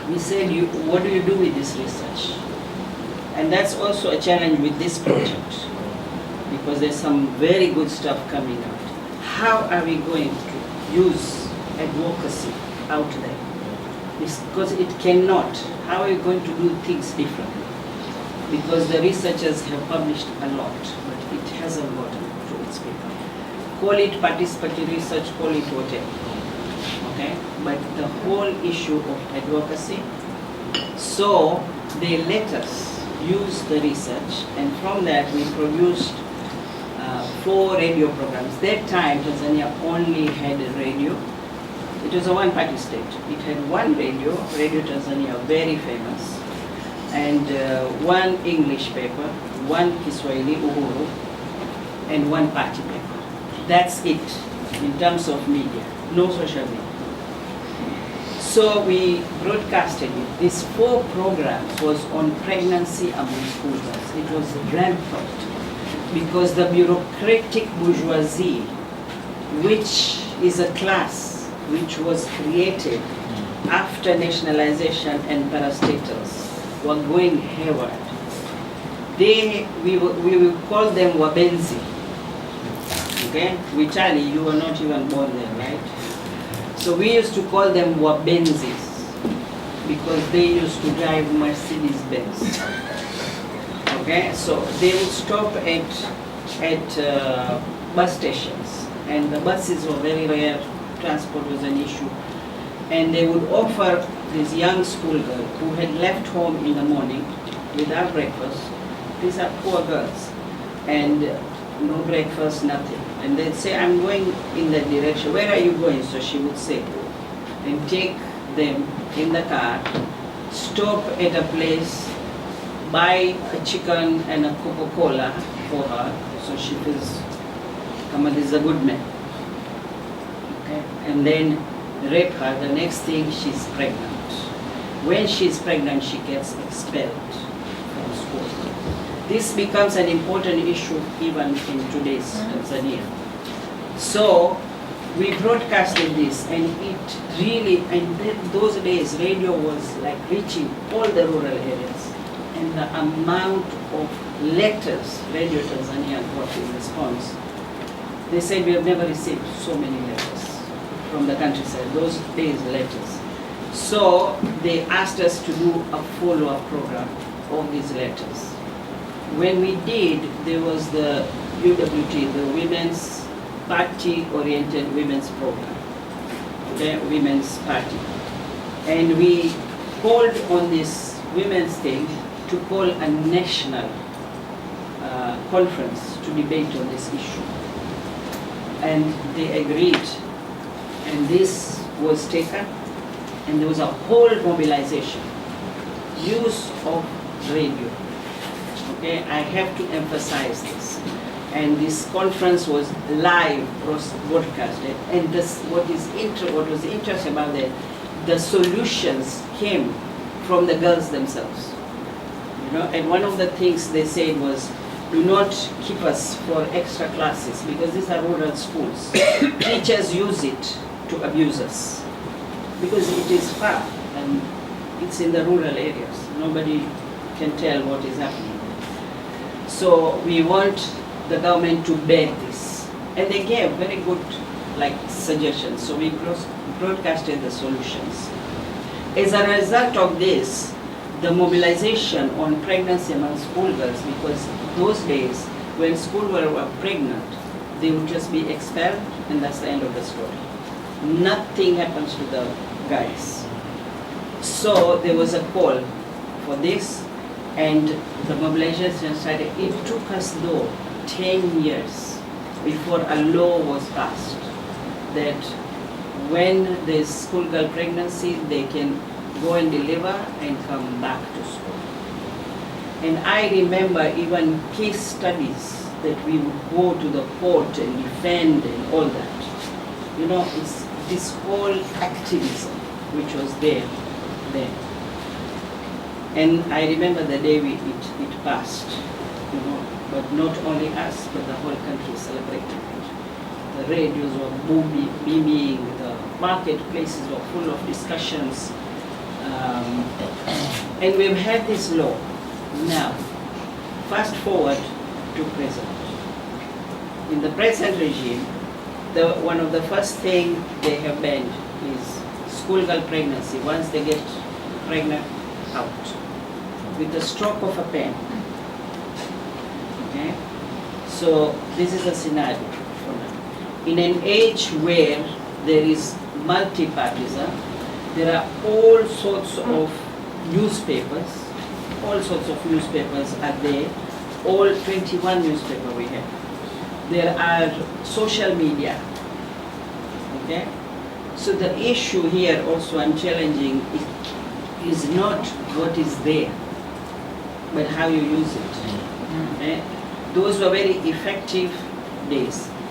we said, what do you do with this research? And that's also a challenge with this project, because there's some very good stuff coming out. How are we going to use advocacy out there? Because it cannot. How are we going to do things differently? Because the researchers have published a lot, but it hasn't gotten to its people. Call it participatory research, call it whatever. Okay? But the whole issue of advocacy, so they let us use the research, and from that we produced 4 radio programs. That time Tanzania only had a radio. It was a one-party state. It had one radio, Radio Tanzania, very famous, and one English paper, one Kiswahili, Uhuru, and one party paper. That's it in terms of media, no social media. So we broadcasted it. These 4 programs was on pregnancy among schoolgirls. It was rampant because the bureaucratic bourgeoisie, which is a class which was created after nationalization and parastatals, were going hayward. We will call them Wabenzi. Okay? Vitali, you were not even born then, right? So we used to call them Wabenzis because they used to drive Mercedes-Benz. Okay, so they would stop at bus stations, and the buses were very rare. Transport was an issue, and they would offer this young schoolgirl who had left home in the morning without breakfast. These are poor girls, and no breakfast, nothing. And they'd say, I'm going in that direction. Where are you going? So she would say, and take them in the car, stop at a place, buy a chicken and a Coca-Cola for her, so she feels, Kamal is a good man. Okay? And then rape her. The next thing, she's pregnant. When she's pregnant, she gets expelled from school. This becomes an important issue even in today's Tanzania. So we broadcasted this, and it really, and those days radio was like reaching all the rural areas, and the amount of letters Radio Tanzania got in response. They said we have never received so many letters from the countryside, those days letters. So they asked us to do a follow-up program of these letters. When we did, there was the UWT, the Women's Party-Oriented Women's Program, the Women's Party. And we called on this women's thing to call a national conference to debate on this issue. And they agreed, and this was taken, and there was a whole mobilization, use of radio. Okay, I have to emphasize this. And this conference was live broadcasted, and this, what was interesting about that, the solutions came from the girls themselves. You know, and one of the things they said was, do not keep us for extra classes, because these are rural schools. Teachers use it to abuse us, because it is far, and it's in the rural areas. Nobody can tell what is happening. So we want the government to bear this. And they gave very good suggestions. So we broadcasted the solutions. As a result of this, the mobilization on pregnancy among schoolgirls, because those days when schoolgirls were pregnant, they would just be expelled, and that's the end of the story. Nothing happens to the guys. So there was a call for this, and the mobilization started. It took us, though, 10 years before a law was passed that when there's schoolgirl pregnancy, they can go and deliver and come back to school. And I remember even case studies that we would go to the court and defend and all that. You know, it's this whole activism which was there then. And I remember the day it passed, you know, but not only us, but the whole country celebrated it. The radios were beaming, the marketplaces were full of discussions. And we've had this law. Now, fast forward to present. In the present regime, one of the first thing they have banned is schoolgirl pregnancy, once they get pregnant, out, with the stroke of a pen. Okay? So this is a scenario for now. In an age where there is multi-partisan, there are all sorts of newspapers, are there, all 21 newspapers we have. There are social media, okay? So the issue here also I'm challenging is not what is there, but how you use it. Okay? Those were very effective days.